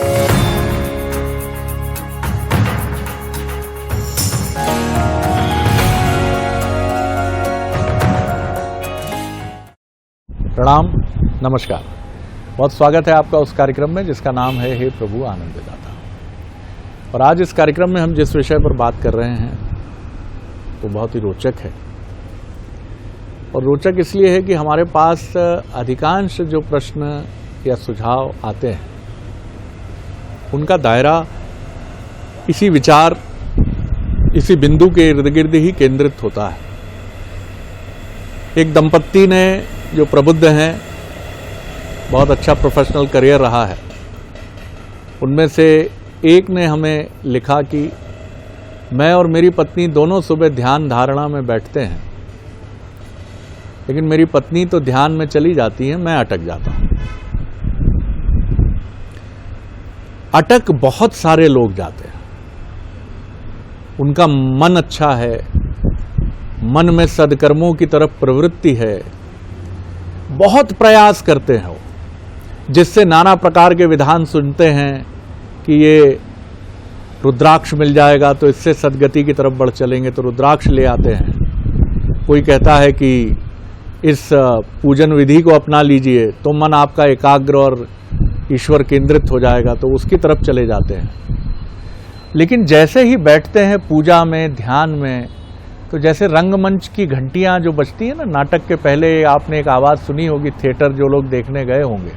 प्रणाम, नमस्कार। बहुत स्वागत है आपका उस कार्यक्रम में जिसका नाम है हे प्रभु आनंददाता। और आज इस कार्यक्रम में हम जिस विषय पर बात कर रहे हैं वो बहुत ही रोचक है। और रोचक इसलिए है कि हमारे पास अधिकांश जो प्रश्न या सुझाव आते हैं उनका दायरा इसी विचार, इसी बिंदु के इर्द गिर्द ही केंद्रित होता है। एक दंपत्ति ने जो प्रबुद्ध हैं, बहुत अच्छा प्रोफेशनल करियर रहा है, उनमें से एक ने हमें लिखा कि मैं और मेरी पत्नी दोनों सुबह ध्यान धारणा में बैठते हैं, लेकिन मेरी पत्नी तो ध्यान में चली जाती है, मैं अटक जाता हूं। अटक बहुत सारे लोग जाते हैं। उनका मन अच्छा है, मन में सद्कर्मों की तरफ प्रवृत्ति है, बहुत प्रयास करते हैं वो, जिससे नाना प्रकार के विधान सुनते हैं कि ये रुद्राक्ष मिल जाएगा तो इससे सद्गति की तरफ बढ़ चलेंगे, तो रुद्राक्ष ले आते हैं। कोई कहता है कि इस पूजन विधि को अपना लीजिए तो मन आपका एकाग्र और ईश्वर केंद्रित हो जाएगा, तो उसकी तरफ चले जाते हैं। लेकिन जैसे ही बैठते हैं पूजा में, ध्यान में, तो जैसे रंगमंच की घंटियां जो बजती है ना, नाटक के पहले आपने एक आवाज़ सुनी होगी, थिएटर जो लोग देखने गए होंगे,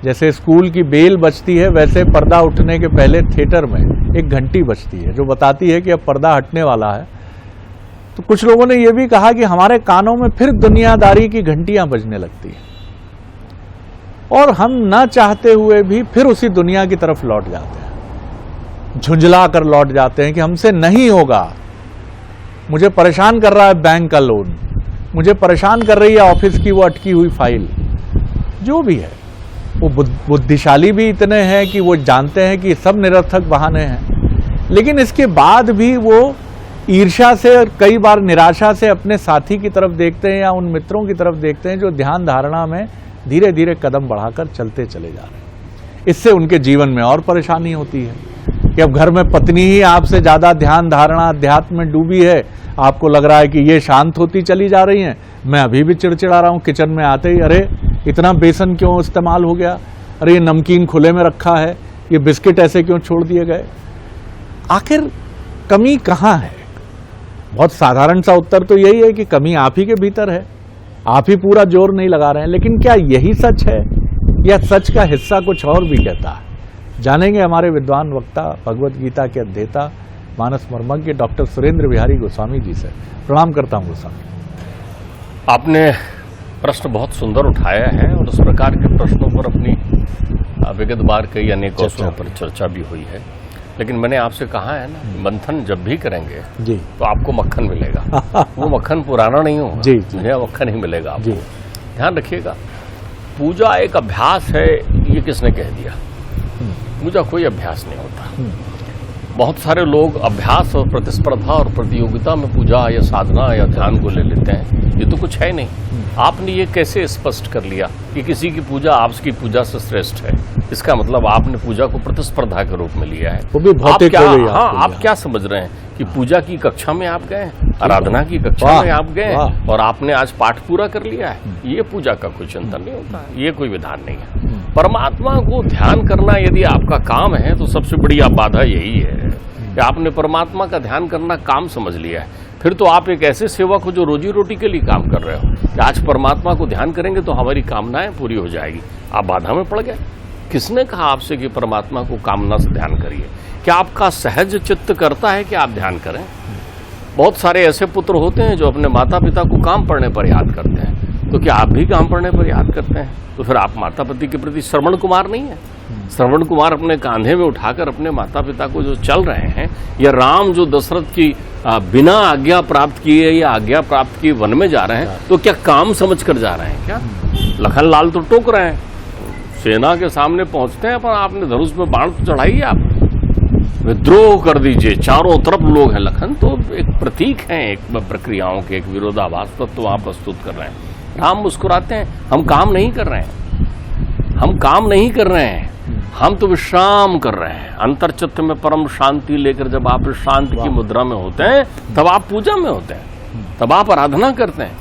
जैसे स्कूल की बेल बजती है वैसे पर्दा उठने के पहले थिएटर में एक घंटी बजती है जो बताती है कि अब पर्दा हटने वाला है। तो कुछ लोगों ने यह भी कहा कि हमारे कानों में फिर दुनियादारी की घंटियां बजने लगती हैं और हम ना चाहते हुए भी फिर उसी दुनिया की तरफ लौट जाते हैं, झुंझला कर लौट जाते हैं कि हमसे नहीं होगा, मुझे परेशान कर रहा है बैंक का लोन, मुझे परेशान कर रही है ऑफिस की वो अटकी हुई फाइल। जो भी है, वो बुद्धिशाली भी इतने हैं कि वो जानते हैं कि सब निरर्थक बहाने हैं, लेकिन इसके बाद भी वो ईर्ष्या से और कई बार निराशा से अपने साथी की तरफ देखते हैं या उन मित्रों की तरफ देखते हैं जो ध्यान धारणा में धीरे धीरे कदम बढ़ाकर चलते चले जा रहे हैं। इससे उनके जीवन में और परेशानी होती है कि अब घर में पत्नी ही आपसे ज्यादा ध्यान धारणा अध्यात्म में डूबी है, आपको लग रहा है कि ये शांत होती चली जा रही हैं, मैं अभी भी चिड़चिड़ा रहा हूं। किचन में आते ही अरे इतना बेसन क्यों इस्तेमाल हो गया, अरे ये नमकीन खुले में रखा है, ये बिस्किट ऐसे क्यों छोड़ दिए गए। आखिर कमी कहाँ है? बहुत साधारण सा उत्तर तो यही है कि कमी आप ही के भीतर है, आप ही पूरा जोर नहीं लगा रहे हैं। लेकिन क्या यही सच है या सच का हिस्सा कुछ और भी कहता है? जानेंगे हमारे विद्वान वक्ता, भगवत गीता के अध्येता, मानस मर्मज्ञ डॉक्टर सुरेंद्र बिहारी गोस्वामी जी से। प्रणाम करता हूं गोस्वामी। आपने प्रश्न बहुत सुंदर उठाया है और उस प्रकार के प्रश्नों पर अपनी विगत बार कई अनेक अवसरों पर चर्चा भी हुई है। लेकिन मैंने आपसे कहा है ना, मंथन जब भी करेंगे जी तो आपको मक्खन मिलेगा। वो मक्खन पुराना नहीं होगा जी, नया मक्खन ही मिलेगा आपको। ध्यान रखिएगा, पूजा एक अभ्यास है, ये किसने कह दिया? पूजा कोई अभ्यास नहीं होता। बहुत सारे लोग अभ्यास और प्रतिस्पर्धा और प्रतियोगिता में पूजा या साधना या ध्यान को ले लेते हैं। ये तो कुछ है नहीं। आपने ये कैसे स्पष्ट कर लिया कि किसी की पूजा आपकी पूजा से श्रेष्ठ है? इसका मतलब आपने पूजा को प्रतिस्पर्धा के रूप में लिया है। वो भी भौतिक हो गई। आप क्या समझ रहे हैं कि पूजा की कक्षा में आप गए, आराधना की कक्षा में आप गए और आपने आज पाठ पूरा कर लिया है? ये पूजा का कोई चिंतन नहीं होता, ये कोई विधान नहीं है। परमात्मा को ध्यान करना यदि आपका काम है तो सबसे बड़ी बाधा यही है कि आपने परमात्मा का ध्यान करना काम समझ लिया है। फिर तो आप एक ऐसे सेवक हो जो रोजी रोटी के लिए काम कर रहे हो कि आज परमात्मा को ध्यान करेंगे तो हमारी कामनाएं पूरी हो जाएगी। आप बाधा में पड़ गए। किसने कहा आपसे कि परमात्मा को कामना से ध्यान करिए? क्या आपका सहज चित्त करता है कि आप ध्यान करें? बहुत सारे ऐसे पुत्र होते हैं जो अपने माता पिता को काम पढ़ने पर याद करते हैं, तो क्या आप भी काम पढ़ने पर याद करते हैं? तो फिर आप माता पिता के प्रति श्रवण कुमार नहीं है। श्रवण कुमार अपने कांधे में उठाकर अपने माता पिता को जो चल रहे हैं, या राम जो दशरथ की बिना आज्ञा प्राप्त किए या आज्ञा प्राप्त किए वन में जा रहे हैं, तो क्या काम समझ कर जा रहे हैं? क्या लखन लाल तो टोक रहे हैं, सेना के सामने पहुंचते हैं, पर आपने धनुष में बाण तो चढ़ाई, आप विद्रोह कर दीजिए, चारों तरफ लोग हैं। लखन तो एक प्रतीक है एक प्रक्रियाओं के, एक विरोधाभास तत्व वहां प्रस्तुत कर रहे हैं। राम मुस्कुराते हैं, हम काम नहीं कर रहे हैं, हम काम नहीं कर रहे हैं। हम तो विश्राम कर रहे हैं, अंतर्चित्त में परम शांति लेकर जब आप इस शांति की मुद्रा में होते हैं तब आप पूजा में होते हैं, तब आप आराधना करते हैं।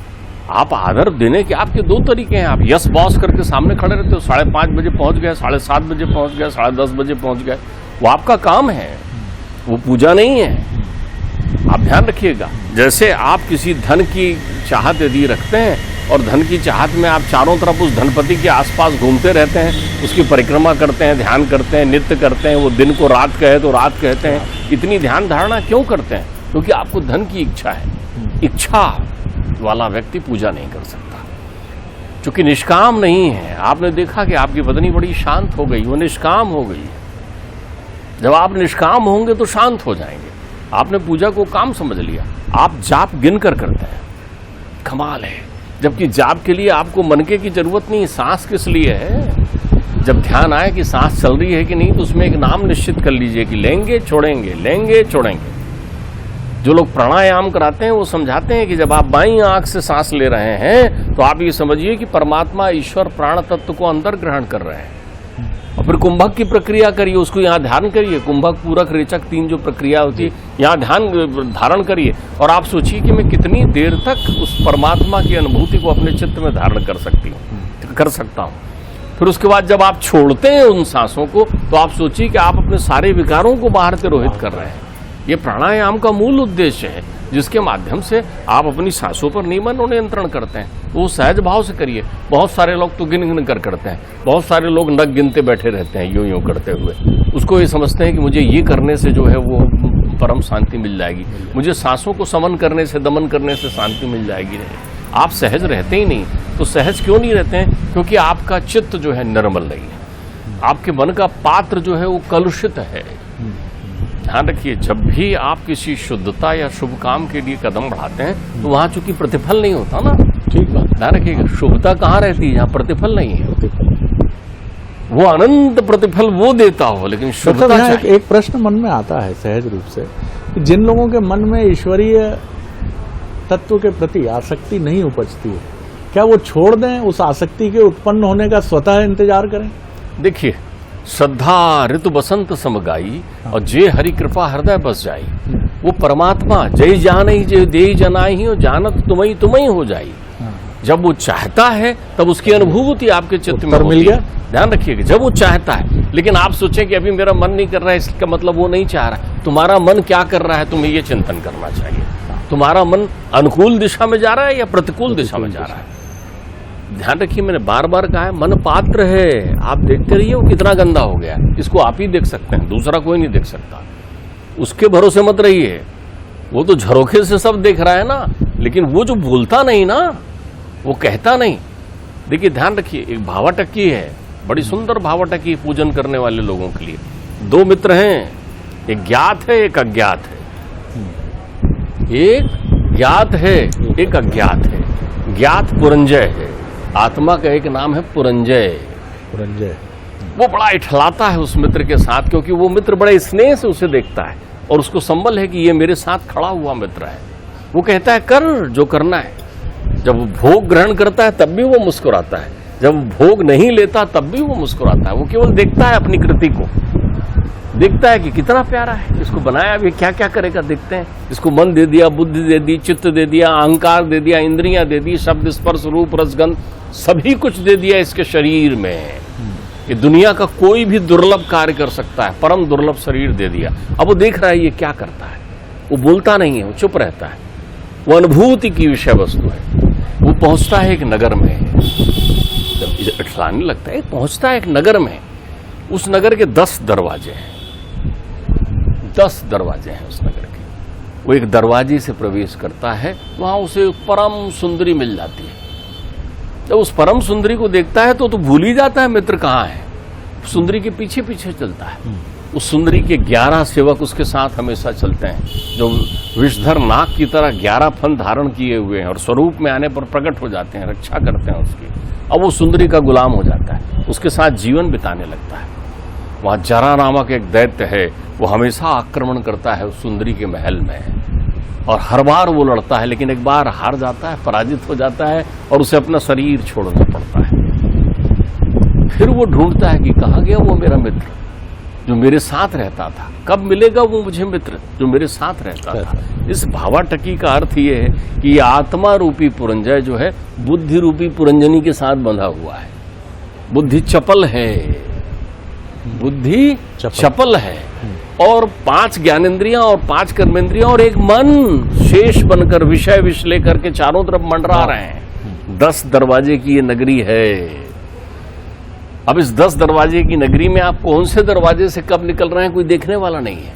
आप आदर देने के आपके दो तरीके हैं। आप यस बॉस करके सामने खड़े रहते हो, 5:30 बजे पहुंच गए, 7:30 बजे पहुंच गए, 10:30 बजे पहुंच गए, वो आपका काम है, वो पूजा नहीं है। आप ध्यान रखिएगा, जैसे आप किसी धन की चाहत यदि रखते हैं और धन की चाहत में आप चारों तरफ उस धनपति के आसपास घूमते रहते हैं, उसकी परिक्रमा करते हैं, ध्यान करते हैं, नित्य करते हैं, वो दिन को रात कहे तो रात कहते हैं, इतनी ध्यान धारणा क्यों करते हैं? क्योंकि आपको धन की इच्छा है। इच्छा वाला व्यक्ति पूजा नहीं कर सकता, क्योंकि निष्काम नहीं है। आपने देखा कि आपकी पत्नी बड़ी शांत हो गई, वो निष्काम हो गई। जब आप निष्काम होंगे तो शांत हो जाएंगे। आपने पूजा को काम समझ लिया, आप जाप गिन कर करते हैं, कमाल है। जबकि जाप के लिए आपको मनके की जरूरत नहीं, सांस किस लिए है? जब ध्यान आए कि सांस चल रही है कि नहीं, तो उसमें एक नाम निश्चित कर लीजिए कि लेंगे छोड़ेंगे, लेंगे छोड़ेंगे। जो लोग प्राणायाम कराते हैं वो समझाते हैं कि जब आप बाईं आंख से सांस ले रहे हैं तो आप ये समझिए कि परमात्मा ईश्वर प्राण तत्व को अंदर ग्रहण कर रहे हैं। और फिर कुंभक की प्रक्रिया करिए, उसको यहाँ ध्यान करिए। कुंभक, पूरक, रेचक, 3 जो प्रक्रिया होती है, यहाँ ध्यान धारण करिए और आप सोचिए कि मैं कितनी देर तक उस परमात्मा की अनुभूति को अपने चित्त में धारण कर सकता हूँ। फिर उसके बाद जब आप छोड़ते हैं उन सांसों को, तो आप सोचिए कि आप अपने सारे विकारों को बाहर तिरोहित कर रहे हैं। ये प्राणायाम का मूल उद्देश्य है, जिसके माध्यम से आप अपनी सांसों पर नियमन और नियंत्रण करते हैं। वो सहज भाव से करिए। बहुत सारे लोग तो गिन गिन कर करते हैं, बहुत सारे लोग नग गिनते बैठे रहते हैं, यूं यूं करते हुए। उसको ये समझते हैं कि मुझे ये करने से जो है वो परम शांति मिल जाएगी, मुझे सांसों को समन करने से, दमन करने से शांति मिल जाएगी। नहीं, आप सहज रहते ही नहीं। तो सहज क्यों नहीं रहते हैं? क्योंकि आपका चित्त जो है निर्मल नहीं है, आपके मन का पात्र जो है वो कलुषित है। ध्यान रखिए, जब भी आप किसी शुद्धता या शुभ काम के लिए कदम बढ़ाते हैं तो वहां चूंकि प्रतिफल नहीं होता ना, ठीक बात, ध्यान रखिएगा। शुभता कहाँ रहती है? जहाँ प्रतिफल नहीं है। वो अनंत प्रतिफल वो देता हो, लेकिन शुद्धता एक प्रश्न मन में आता है सहज रूप से कि जिन लोगों के मन में ईश्वरीय तत्व के प्रति आसक्ति नहीं उपजती है, क्या वो छोड़ दें? उस आसक्ति के उत्पन्न होने का स्वतः इंतजार करें? देखिए, श्रद्धा ऋतु बसंत समगाई और जे हरि कृपा हृदय बस जाई। वो परमात्मा जय जान जय दे जनाई और जानत तुम्हें हो जाई। जब वो चाहता है तब उसकी अनुभूति आपके चित्त में मिल गया। ध्यान रखिएगा, जब वो चाहता है। लेकिन आप सोचें कि अभी मेरा मन नहीं कर रहा है, इसका मतलब वो नहीं चाह रहा। तुम्हारा मन क्या कर रहा है, तुम्हें ये चिंतन करना चाहिए। तुम्हारा मन अनुकूल दिशा में जा रहा है या प्रतिकूल दिशा में जा रहा है? ध्यान रखिए, मैंने बार बार कहा है, मन पात्र है। आप देखते रहिए वो कितना गंदा हो गया। इसको आप ही देख सकते हैं, दूसरा कोई नहीं देख सकता। उसके भरोसे मत रहिए, वो तो झरोखे से सब देख रहा है ना, लेकिन वो जो बोलता नहीं ना, वो कहता नहीं। देखिए, ध्यान रखिए, एक भावाटकी है, बड़ी सुंदर भावाटकी पूजन करने वाले लोगों के लिए। 2 मित्र हैं, एक ज्ञात है, एक अज्ञात है। एक ज्ञात है, एक अज्ञात है। ज्ञात पुरंजय है, आत्मा का एक नाम है पुरंजय। वो बड़ा इठलाता है उस मित्र के साथ, क्योंकि वो मित्र बड़े स्नेह से उसे देखता है और उसको संबल है कि ये मेरे साथ खड़ा हुआ मित्र है। वो कहता है कर जो करना है। जब वो भोग ग्रहण करता है तब भी वो मुस्कुराता है, जब भोग नहीं लेता तब भी वो मुस्कुराता है। वो केवल देखता है अपनी कृति को, देखता है कि कितना प्यारा है, इसको बनाया भी क्या क्या करेगा, देखते हैं। इसको मन दे दिया, बुद्धि दे दी, चित्त दे दिया, अहंकार दे दिया, इंद्रियां दे दी, शब्द स्पर्श रूप रसगंध सभी कुछ दे दिया इसके शरीर में। ये दुनिया का कोई भी दुर्लभ कार्य कर सकता है, परम दुर्लभ शरीर दे दिया। अब वो देख रहा है ये क्या करता है। वो बोलता नहीं है, वो चुप रहता है। वो अनुभूति की विषय वस्तु है। वो पहुंचता है एक नगर में, जब इठलाने लगता है, पहुंचता है एक नगर में। उस नगर के 10 दरवाजे हैं, 10 दरवाजे हैं उस नगर के। वो एक दरवाजे से प्रवेश करता है, वहां उसे परम सुंदरी मिल जाती है। जब उस परम सुंदरी को देखता है तो भूल ही जाता है मित्र कहाँ है। सुंदरी के पीछे पीछे चलता है। उस सुंदरी के 11 सेवक उसके साथ हमेशा चलते हैं, जो विषधर नाग की तरह 11 फन धारण किए हुए हैं और स्वरूप में आने पर प्रकट हो जाते हैं, रक्षा करते हैं उसकी। अब वो सुंदरी का गुलाम हो जाता है, उसके साथ जीवन बिताने लगता है। वहां जरा नामक एक दैत्य है, वो हमेशा आक्रमण करता है उस सुंदरी के महल में, और हर बार वो लड़ता है, लेकिन एक बार हार जाता है, पराजित हो जाता है और उसे अपना शरीर छोड़ना पड़ता है। फिर वो ढूंढता है कि कहाँ गया वो मेरा मित्र जो मेरे साथ रहता था, कब मिलेगा वो मुझे मित्र जो मेरे साथ रहता था। इस भावाटकी का अर्थ ये है कि ये आत्मा रूपी पुरंजय जो है बुद्धि रूपी पुरंजनी के साथ बंधा हुआ है। बुद्धि चपल है, बुद्धि चपल है, और 5 ज्ञानेंद्रियां और 5 कर्मेंद्रियां और एक मन शेष बनकर विषय विष लेकर के चारों तरफ मंडरा रहे हैं। 10 दरवाजे की ये नगरी है। अब इस 10 दरवाजे की नगरी में आप कौन से दरवाजे से कब निकल रहे हैं कोई देखने वाला नहीं है।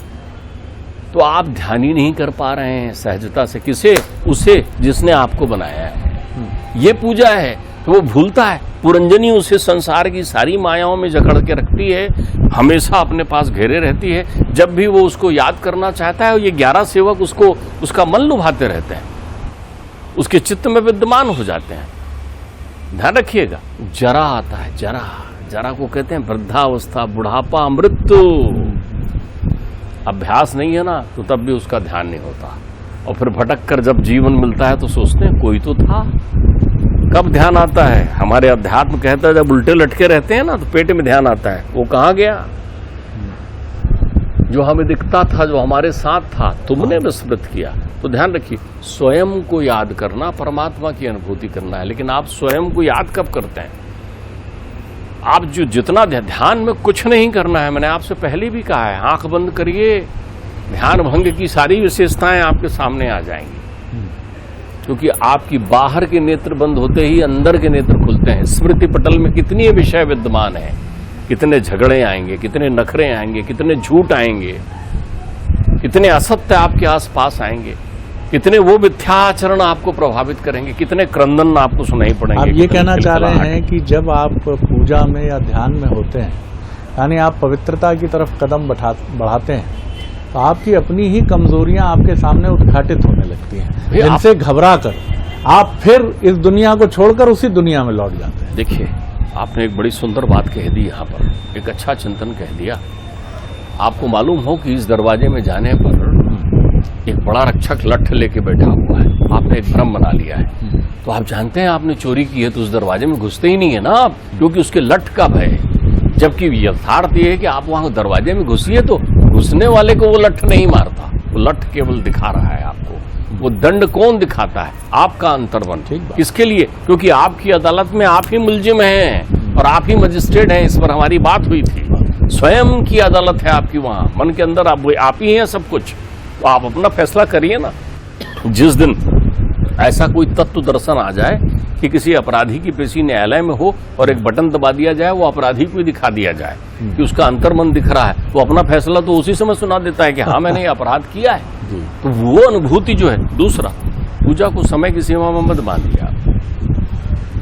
तो आप ध्यान ही नहीं कर पा रहे हैं सहजता से किसे, उसे जिसने आपको बनाया है। ये पूजा है तो वो भूलता है। पुरंजनी उसे संसार की सारी मायाओं में जकड़ के रखती है, हमेशा अपने पास घेरे रहती है। जब भी वो उसको याद करना चाहता है, ये 11 सेवक उसको उसका मन लुभाते रहते हैं, उसके चित्त में विद्यमान हो जाते हैं। ध्यान रखिएगा, जरा आता है, जरा जरा को कहते हैं वृद्धावस्था, बुढ़ापा, मृत्यु। अभ्यास नहीं है ना तो तब भी उसका ध्यान नहीं होता, और फिर भटक कर जब जीवन मिलता है तो सोचते हैं कोई तो था। कब ध्यान आता है? हमारे अध्यात्म कहता है जब उल्टे लटके रहते हैं ना तो पेट में ध्यान आता है। वो कहाँ गया जो हमें दिखता था, जो हमारे साथ था, तुमने विस्मृत किया। तो ध्यान रखिए, स्वयं को याद करना परमात्मा की अनुभूति करना है। लेकिन आप स्वयं को याद कब करते हैं? आप जो जितना ध्यान में कुछ नहीं करना है, मैंने आपसे पहले भी कहा है, आंख बंद करिए, ध्यान भंग की सारी विशेषताएं आपके सामने आ जाएंगी। क्योंकि आपकी बाहर के नेत्र बंद होते ही अंदर के नेत्र खुलते हैं। स्मृति पटल में कितनी विषय विद्यमान है, कितने झगड़े आएंगे, कितने नखरे आएंगे, कितने झूठ आएंगे, कितने असत्य आपके आसपास आएंगे, कितने वो मिथ्याचरण आपको प्रभावित करेंगे, कितने क्रंदन आपको सुनाई पड़ेंगे। आप ये कहना चाह रहे हैं कि जब आप पूजा में या ध्यान में होते हैं, यानी आप पवित्रता की तरफ कदम बढ़ाते हैं, तो आपकी अपनी ही कमजोरियां आपके सामने उद्घाटित होने लगती हैं, जिनसे घबरा कर आप फिर इस दुनिया को छोड़कर उसी दुनिया में लौट जाते हैं। देखिए, आपने एक बड़ी सुंदर बात कह दी यहाँ पर, एक अच्छा चिंतन कह दिया। आपको मालूम हो कि इस दरवाजे में जाने पर एक बड़ा रक्षक लठ लेके बैठा हुआ है, आपने एक भ्रम बना लिया है। तो आप जानते हैं आपने चोरी की है तो उस दरवाजे में घुसते ही नहीं है ना आप, क्योंकि उसके लठ का भय है। जबकि यथार्थ ये है कि आप वहां दरवाजे में घुसिए तो घुसने वाले को वो लठ नहीं मारता, वो लठ केवल दिखा रहा है आपको। वो दंड कौन दिखाता है? आपका अंतर्मन। किसके लिए? क्योंकि आपकी अदालत में आप ही मुलजिम हैं और आप ही मजिस्ट्रेट हैं। इस पर हमारी बात हुई थी। स्वयं की अदालत है आपकी, वहां मन के अंदर आप ही हैं सब कुछ। तो आप अपना फैसला करिए ना। जिस दिन ऐसा कोई तत्व दर्शन आ जाए कि किसी अपराधी की पेशी न्यायालय में हो और एक बटन दबा दिया जाए, वो अपराधी को ही दिखा दिया जाए कि उसका अंतर्मन दिख रहा है, तो अपना फैसला तो उसी समय सुना देता है कि हाँ मैंने ये अपराध किया है। तो वो अनुभूति जो है। दूसरा, पूजा को समय की सीमा में मत बांधिए आप।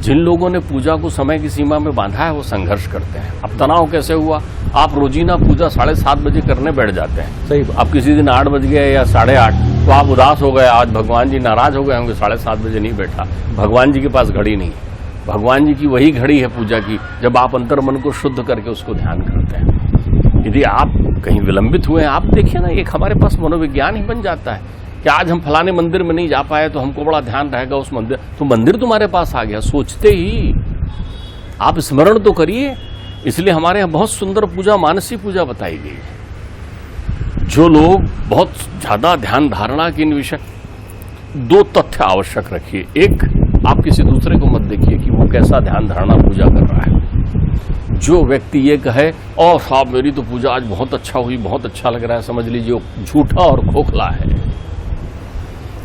जिन लोगों ने पूजा को समय की सीमा में बांधा है वो संघर्ष करते हैं। अब तनाव कैसे हुआ? आप रोजीना पूजा 7:30 बजे करने बैठ जाते हैं। सही बात। अब किसी दिन 8 बज गए या 8:30 तो आप उदास हो गए, आज भगवान जी नाराज हो गए होंगे, 7:30 बजे नहीं बैठा। भगवान जी के पास घड़ी नहीं है। भगवान जी की वही घड़ी है पूजा की, जब आप अंतर्मन को शुद्ध करके उसको ध्यान करते हैं। यदि आप कहीं विलंबित हुए, आप देखिए ना, एक हमारे पास मनोविज्ञान ही बन जाता है कि आज हम फलाने मंदिर में नहीं जा पाए तो हमको बड़ा ध्यान रहेगा उस मंदिर। तो मंदिर तुम्हारे पास आ गया, सोचते ही आप स्मरण तो करिए। इसलिए हमारे यहाँ बहुत सुंदर पूजा, मानसी पूजा बताई गई है। जो लोग बहुत ज्यादा ध्यान धारणा के इन विषय, 2 तथ्य आवश्यक रखिए। एक, आप किसी दूसरे को मत देखिए कि वो कैसा ध्यान धारणा पूजा कर रहा है। जो व्यक्ति ये कहे और साहब मेरी तो पूजा आज बहुत अच्छा हुई, बहुत अच्छा लग रहा है, समझ लीजिए वो झूठा और खोखला है।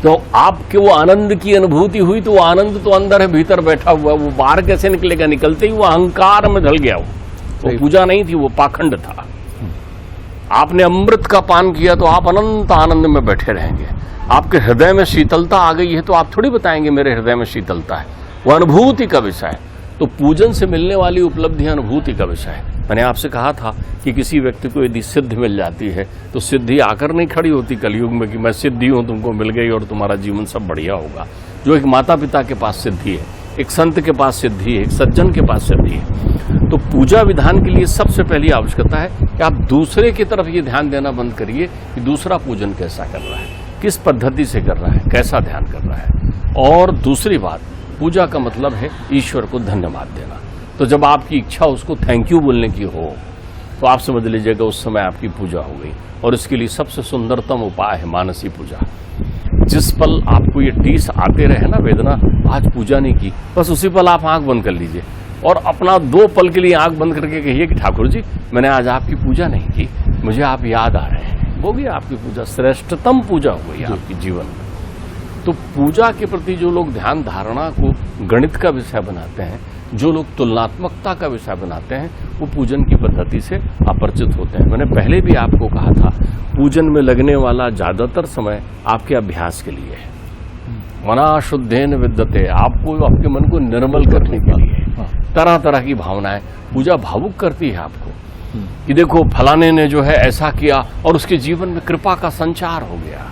तो आपके वो आनंद की अनुभूति हुई तो वो आनंद तो अंदर है, भीतर बैठा हुआ, वो बाहर कैसे निकलेगा? निकलते ही वो अहंकार में ढल गया। वो पूजा नहीं थी, वो पाखंड था। आपने अमृत का पान किया तो आप अनंत आनंद में बैठे रहेंगे। आपके हृदय में शीतलता आ गई है तो आप थोड़ी बताएंगे मेरे हृदय में शीतलता है। वो अनुभूति का विषय है। तो पूजन से मिलने वाली उपलब्धि अनुभूति का विषय है। मैंने आपसे कहा था कि किसी व्यक्ति को यदि सिद्धि मिल जाती है तो सिद्धि आकर नहीं खड़ी होती कलयुग में कि मैं सिद्धि हूं, तुमको मिल गई और तुम्हारा जीवन सब बढ़िया होगा। जो एक माता पिता के पास सिद्धि है, एक संत के पास सिद्धि है, एक सज्जन के पास सिद्धि है। तो पूजा विधान के लिए सबसे पहली आवश्यकता है कि आप दूसरे की तरफ ये ध्यान देना बंद करिए कि दूसरा पूजन कैसा कर रहा है, किस पद्धति से कर रहा है, कैसा ध्यान कर रहा है। और दूसरी बात, पूजा का मतलब है ईश्वर को धन्यवाद देना। तो जब आपकी इच्छा उसको थैंक यू बोलने की हो तो आप समझ लीजिएगा उस समय आपकी पूजा हो गई। और इसके लिए सबसे सुंदरतम उपाय है मानसी पूजा। जिस पल आपको ये टीस आते रहे ना, वेदना, आज पूजा नहीं की, बस उसी पल आप आंख बंद कर लीजिए और अपना 2 पल के लिए आंख बंद करके कहिए कि ठाकुर जी मैंने आज आपकी पूजा नहीं की, मुझे आप याद आ रहे हैं। हो गई आपकी पूजा, श्रेष्ठतम पूजा हो गई आपकी जीवन में। तो पूजा के प्रति जो लोग ध्यान धारणा को गणित का विषय बनाते हैं, जो लोग तुलनात्मकता का विषय बनाते हैं, वो पूजन की पद्धति से अपरिचित होते हैं। मैंने पहले भी आपको कहा था, पूजन में लगने वाला ज्यादातर समय आपके अभ्यास के लिए है। मना शुद्धेन विद्यते, आपको आपके मन को निर्मल करने के लिए तरह तरह की भावनाएं, पूजा भावुक करती है आपको कि देखो फलाने ने जो है ऐसा किया और उसके जीवन में कृपा का संचार हो गया।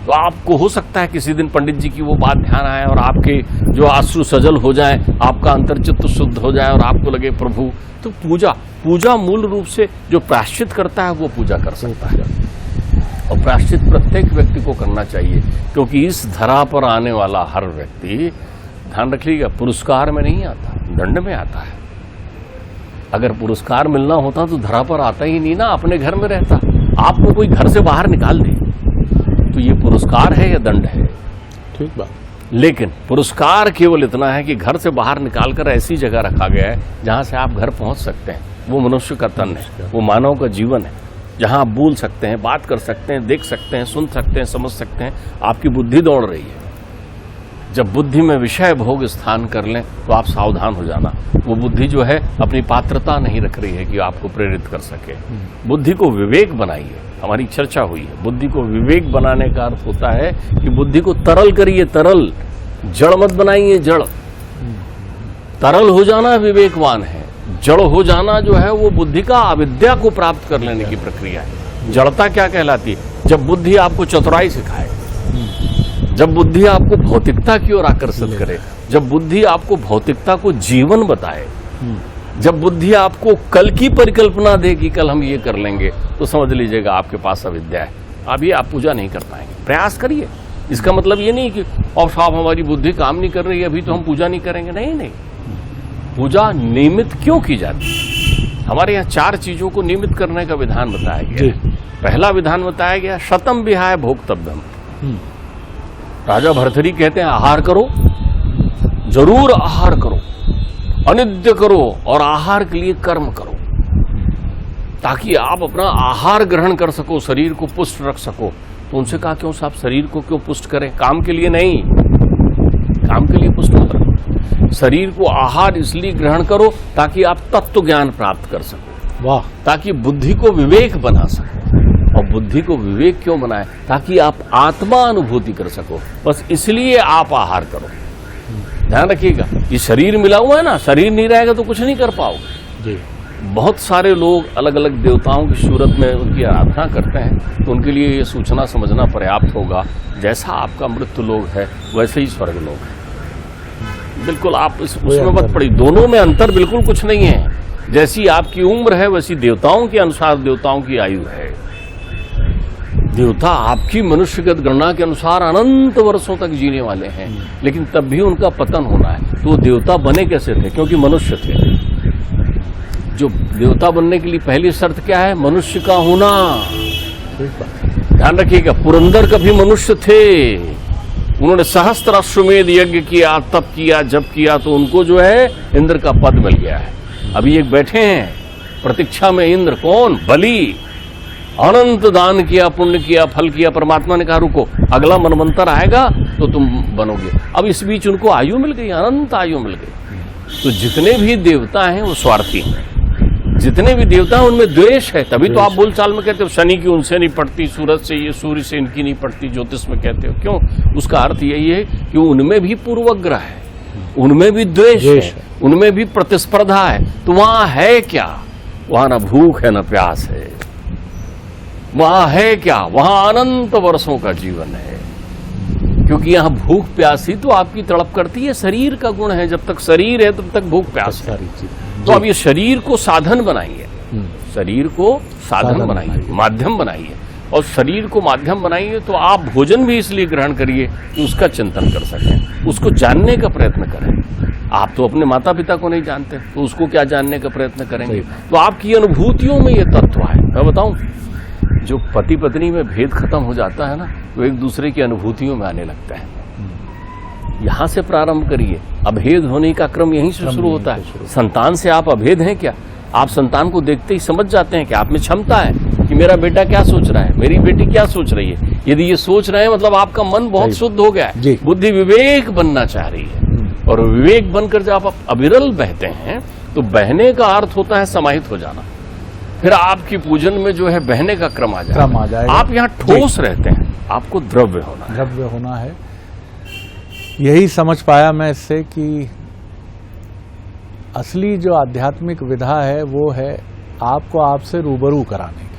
तो आपको हो सकता है किसी दिन पंडित जी की वो बात ध्यान आए और आपके जो अश्रु सजल हो जाए, आपका अंतर्चित्त शुद्ध हो जाए और आपको लगे प्रभु। तो पूजा मूल रूप से जो प्रायश्चित करता है वो पूजा कर सकता है। और प्रायश्चित प्रत्येक व्यक्ति को करना चाहिए, क्योंकि इस धरा पर आने वाला हर व्यक्ति, ध्यान रखिएगा, पुरस्कार में नहीं आता, दंड में आता है। अगर पुरस्कार मिलना होता तो धरा पर आता ही नहीं ना, अपने घर में रहता। आपको कोई घर से बाहर निकाल दे तो ये पुरस्कार है या दंड है? ठीक बात। लेकिन पुरस्कार केवल इतना है कि घर से बाहर निकालकर ऐसी जगह रखा गया है जहां से आप घर पहुंच सकते हैं। वो मनुष्य का तन है, वो मानव का जीवन है, जहां आप बोल सकते हैं, बात कर सकते हैं, देख सकते हैं, सुन सकते हैं, समझ सकते हैं। आपकी बुद्धि दौड़ रही है। जब बुद्धि में विषय भोग स्थान कर लें तो आप सावधान हो जाना। वो बुद्धि जो है अपनी पात्रता नहीं रख रही है कि आपको प्रेरित कर सके। बुद्धि को विवेक बनाइए। हमारी चर्चा हुई है, बुद्धि को विवेक बनाने का अर्थ होता है कि बुद्धि को तरल करिए, तरल, जड़ मत बनाइए। जड़, तरल हो जाना विवेकवान है, जड़ हो जाना जो है वो बुद्धि का अविद्या को प्राप्त कर लेने की प्रक्रिया है। जड़ता क्या कहलाती है? जब बुद्धि आपको चतुराई सिखाए, जब बुद्धि आपको भौतिकता की ओर आकर्षित करे, जब बुद्धि आपको भौतिकता को जीवन बताए, जब बुद्धि आपको कल की परिकल्पना दे कि कल हम ये कर लेंगे, तो समझ लीजिएगा आपके पास अविद्या है। अभी आप पूजा नहीं कर पाएंगे। प्रयास करिए, इसका मतलब ये नहीं कि अब साहब हमारी बुद्धि काम नहीं कर रही है, अभी तो हम पूजा नहीं करेंगे। नहीं, पूजा नियमित क्यों की जाती है? हमारे यहाँ 4 चीजों को नियमित करने का विधान बताया गया। पहला विधान बताया गया, शतम विहाय भोक्तव्यम। राजा भर्तृहरि कहते हैं आहार करो, जरूर आहार करो, अनिद्य करो और आहार के लिए कर्म करो, ताकि आप अपना आहार ग्रहण कर सको, शरीर को पुष्ट रख सको। तो उनसे कहा क्यों साहब शरीर को क्यों पुष्ट करें? काम के लिए नहीं, काम के लिए पुष्ट मत रखो। शरीर को आहार इसलिए ग्रहण करो ताकि आप तत्व ज्ञान प्राप्त कर सको। वाह। ताकि बुद्धि को विवेक बना सको। और बुद्धि को विवेक क्यों बनाए? ताकि आप आत्मा अनुभूति कर सको। बस इसलिए आप आहार करो। ध्यान रखिएगा, ये शरीर मिला हुआ है ना, शरीर नहीं रहेगा तो कुछ नहीं कर पाओगे। जी। बहुत सारे लोग अलग अलग देवताओं की सूरत में उनकी आराधना करते हैं, तो उनके लिए ये सूचना समझना पर्याप्त होगा, जैसा आपका मृत्यु लोक है वैसे ही स्वर्ग लोक है। बिल्कुल आप उसमें मत पड़ी, दोनों में अंतर बिल्कुल कुछ नहीं है। जैसी आपकी उम्र है वैसी देवताओं के अनुसार देवताओं की आयु है। देवता आपकी मनुष्यगत गणना के अनुसार अनंत वर्षों तक जीने वाले हैं, लेकिन तब भी उनका पतन होना है। तो देवता बने कैसे थे? क्योंकि मनुष्य थे। जो देवता बनने के लिए पहली शर्त क्या है? मनुष्य का होना। ध्यान रखिएगा, पुरंदर कभी मनुष्य थे, उन्होंने सहस्त्र अश्वमेध यज्ञ किया, तप किया, जप किया, तो उनको जो है इंद्र का पद मिल गया है। अभी एक बैठे हैं प्रतीक्षा में इंद्र, कौन? बलि। अनंत दान किया, पुण्य किया, फल किया। परमात्मा ने कहा रुको, अगला मनवंतर आएगा तो तुम बनोगे। अब इस बीच उनको आयु मिल गई, अनंत आयु मिल गई। तो जितने भी देवता हैं वो स्वार्थी हैं, जितने भी देवता हैं उनमें द्वेष है। तभी तो आप बोलचाल में कहते हो शनि की उनसे नहीं पड़ती, सूरज से, ये सूर्य से इनकी नहीं पड़ती, ज्योतिष में कहते हो। क्यों? उसका अर्थ यही है कि उनमें भी पूर्वग्रह है, उनमें भी द्वेष है, उनमें भी प्रतिस्पर्धा है। तो वहां है क्या? वहां न भूख है न प्यास है। वहां है क्या? वहां अनंत वर्षों का जीवन है। क्योंकि यहाँ भूख प्यास ही तो आपकी तड़प करती है। शरीर का गुण है, जब तक शरीर है तब तक भूख प्यास है। तो अब ये शरीर को साधन बनाइए, शरीर को साधन बनाइए, माध्यम बनाइए। और शरीर को माध्यम बनाइए तो आप भोजन भी इसलिए ग्रहण करिए कि उसका चिंतन कर सकें, उसको जानने का प्रयत्न करें। आप तो अपने माता पिता को नहीं जानते, तो उसको क्या जानने का प्रयत्न करेंगे? तो आपकी अनुभूतियों में ये तत्व है। मैं बताऊं, जो पति पत्नी में भेद खत्म हो जाता है ना, तो एक दूसरे की अनुभूतियों में आने लगता है। यहां से प्रारंभ करिए। अभेद होने का क्रम यहीं से शुरू होता है। संतान से आप अभेद हैं क्या? आप संतान को देखते ही समझ जाते हैं कि आप में क्षमता है कि मेरा बेटा क्या सोच रहा है, मेरी बेटी क्या सोच रही है। यदि ये सोच रहे हैं मतलब आपका मन बहुत शुद्ध हो गया है, बुद्धि विवेक बनना चाह रही है। और विवेक बनकर जब आप अविरल बहते हैं तो बहने का अर्थ होता है समाहित हो जाना। फिर आपकी पूजन में जो है बहने का क्रम आ जाएगा। आप यहाँ ठोस रहते हैं, आपको द्रव्य होना है। यही समझ पाया मैं इससे कि असली जो आध्यात्मिक विधा है वो है आपको आपसे रूबरू कराने की।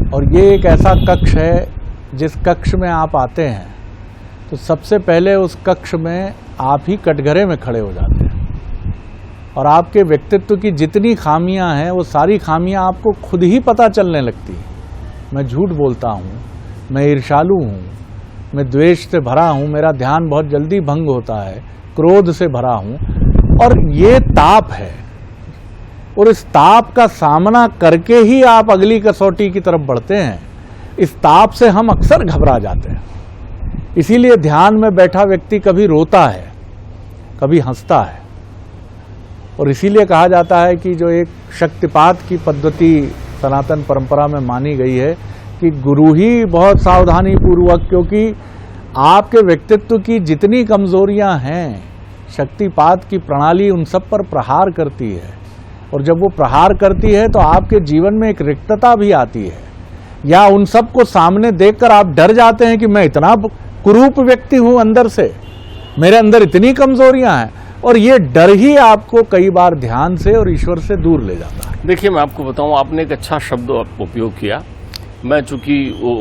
और ये एक ऐसा कक्ष है जिस कक्ष में आप आते हैं तो सबसे पहले उस कक्ष में आप ही कटघरे में खड़े हो जाते हैं और आपके व्यक्तित्व की जितनी खामियां हैं वो सारी खामियां आपको खुद ही पता चलने लगती हैं। मैं झूठ बोलता हूँ, मैं ईर्ष्यालु हूँ, मैं द्वेष से भरा हूँ, मेरा ध्यान बहुत जल्दी भंग होता है, क्रोध से भरा हूँ। और ये ताप है और इस ताप का सामना करके ही आप अगली कसौटी की तरफ बढ़ते हैं। इस ताप से हम अक्सर घबरा जाते हैं। इसीलिए ध्यान में बैठा व्यक्ति कभी रोता है, कभी हंसता है। और इसीलिए कहा जाता है कि जो एक शक्तिपात की पद्धति सनातन परंपरा में मानी गई है कि गुरु ही बहुत सावधानी पूर्वक, क्योंकि आपके व्यक्तित्व की जितनी कमजोरियां हैं शक्तिपात की प्रणाली उन सब पर प्रहार करती है। और जब वो प्रहार करती है तो आपके जीवन में एक रिक्तता भी आती है, या उन सब को सामने देखकर आप डर जाते हैं कि मैं इतना कुरूप व्यक्ति हूं अंदर से, मेरे अंदर इतनी कमजोरियां हैं। और ये डर ही आपको कई बार ध्यान से और ईश्वर से दूर ले जाता है। देखिए, मैं आपको बताऊं, आपने एक अच्छा शब्द उपयोग किया। मैं चूंकि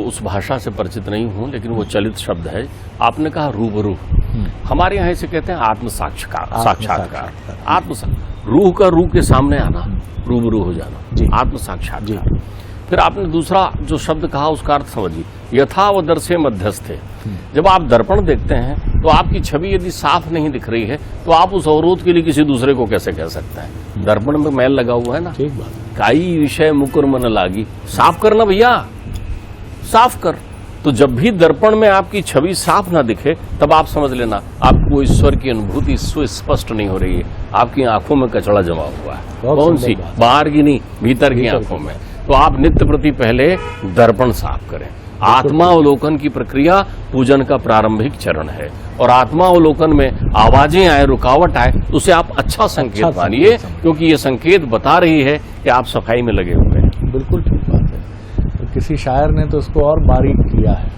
उस भाषा से परिचित नहीं हूं, लेकिन वो चलित शब्द है। आपने कहा रूबरू। हमारे यहाँ इसे कहते हैं आत्म साक्षात्कार। रूह का रूह के सामने आना, रूबरू हो जाना, आत्म साक्षात्कार। फिर आपने दूसरा जो शब्द कहा उसका अर्थ समझिए, यथावदर्शे मध्यस्थे। जब आप दर्पण देखते हैं तो आपकी छवि यदि साफ नहीं दिख रही है तो आप उस अवरोध के लिए किसी दूसरे को कैसे कह सकते हैं? दर्पण में मैल लगा हुआ है ना, ठीक बात। काई विषय मुकुर मन लागी, साफ करना भैया, साफ कर। तो जब भी दर्पण में आपकी छवि साफ ना दिखे तब आप समझ लेना आपको ईश्वर की अनुभूति सुस्पष्ट नहीं हो रही है। आपकी आंखों में कचड़ा जमा हुआ है। कौन सी? बाहर की नहीं, भीतर की आंखों में। तो आप नित्य प्रति पहले दर्पण साफ करें। आत्मावलोकन की प्रक्रिया पूजन का प्रारंभिक चरण है। और आत्मावलोकन में आवाजें आए, रुकावट आए, उसे आप अच्छा संकेत मानिए, क्योंकि ये संकेत बता रही है कि आप सफाई में लगे हुए हैं। बिल्कुल ठीक बात है। तो किसी शायर ने तो उसको और बारीक किया है।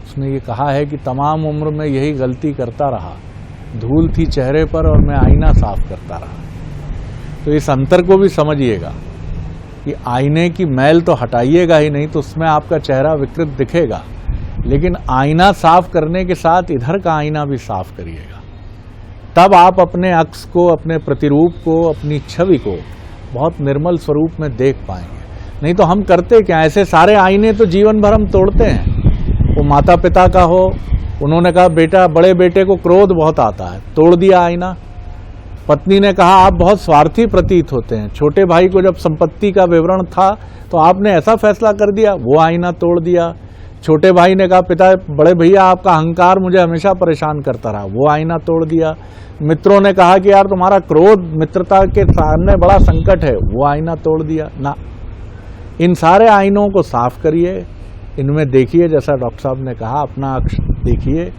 उसने ये कहा है कि तमाम उम्र में यही गलती करता रहा, धूल थी चेहरे पर और मैं आईना साफ करता रहा। तो इस अंतर को भी समझिएगा कि आईने की मैल तो हटाइएगा ही नहीं, तो उसमें आपका चेहरा विकृत दिखेगा, लेकिन आईना साफ करने के साथ इधर का आईना भी साफ करिएगा। तब आप अपने अक्स को, अपने प्रतिरूप को, अपनी छवि को बहुत निर्मल स्वरूप में देख पाएंगे। नहीं तो हम करते क्या, ऐसे सारे आईने तो जीवन भर हम तोड़ते हैं। वो माता पिता का हो, उन्होंने कहा बेटा, बड़े बेटे को क्रोध बहुत आता है, तोड़ दिया आईना। पत्नी ने कहा आप बहुत स्वार्थी प्रतीत होते हैं, छोटे भाई को जब संपत्ति का विवरण था तो आपने ऐसा फैसला कर दिया, वो आईना तोड़ दिया। छोटे भाई ने कहा पिता, बड़े भैया आपका अहंकार मुझे हमेशा परेशान करता रहा, वो आईना तोड़ दिया। मित्रों ने कहा कि यार तुम्हारा क्रोध मित्रता के सामने बड़ा संकट है, वो आईना तोड़ दिया ना। इन सारे आईनों को साफ करिए, इनमें देखिए, जैसा डॉक्टर साहब ने कहा, अपना अक्ष देखिए,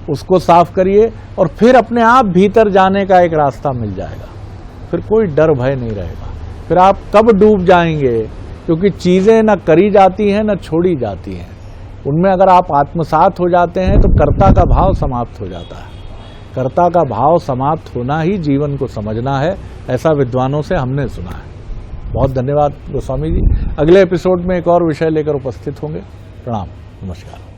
उसको साफ करिए और फिर अपने आप भीतर जाने का एक रास्ता मिल जाएगा। फिर कोई डर भय नहीं रहेगा। फिर आप कब डूब जाएंगे, क्योंकि चीजें न करी जाती हैं न छोड़ी जाती हैं। उनमें अगर आप आत्मसात हो जाते हैं तो कर्ता का भाव समाप्त हो जाता है। कर्ता का भाव समाप्त होना ही जीवन को समझना है, ऐसा विद्वानों से हमने सुना है। बहुत धन्यवाद गोस्वामी जी। अगले एपिसोड में एक और विषय लेकर उपस्थित होंगे। प्रणाम, नमस्कार।